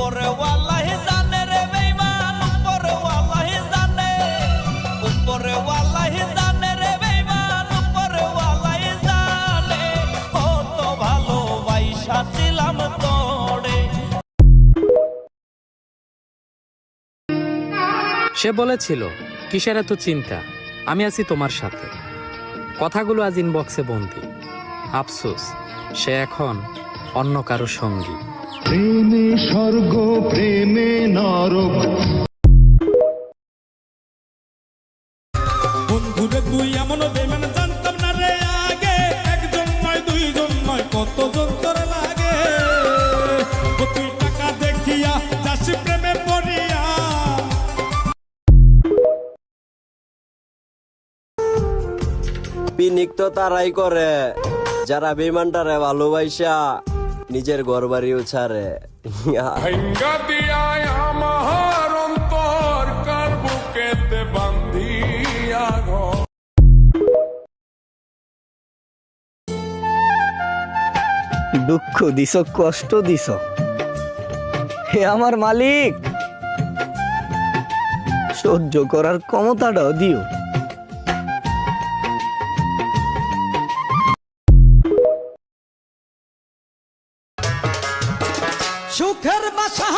উপরে ওয়াল্লাহি জানে রে বেঈমান, উপরে ওয়াল্লাহি জানে, উপরে ওয়াল্লাহি জানে রে বেঈমান, উপরে ওয়াল্লাহি জানে, কত ভালোবাসা ছিলাম তোরে। সে বলেছিল, কিসের এত চিন্তা, আমি আছি তোমার সাথে। কথাগুলো আজ ইনবক্সে বন্দি। আফসোস, সে এখন অন্য কারো সঙ্গী। প্রেমে স্বর্গ প্রেমে নরক। বন্ধুরে তুই এমন বেমান জানতাম না রে আগে, একজন নয় দুইজন নয় কতজন তোর লাগে। ও তুই টাকা দেখিয়া যাস প্রেমে পড়িয়া। পিনিক তো তারাই করে যারা বেমানটারে ভালোবাসা নিজের ঘর বাড়িও ছাড়ে। ভাঙ্গা দিয়ায় আমার অন্তর কার বুকেতে বান্ধিয়া ঘর। দুঃখ দিছ, কষ্ট দিছ, হে আমার মালিক, সহ্য করার ক্ষমতাটাও দিও। সুখের বাসা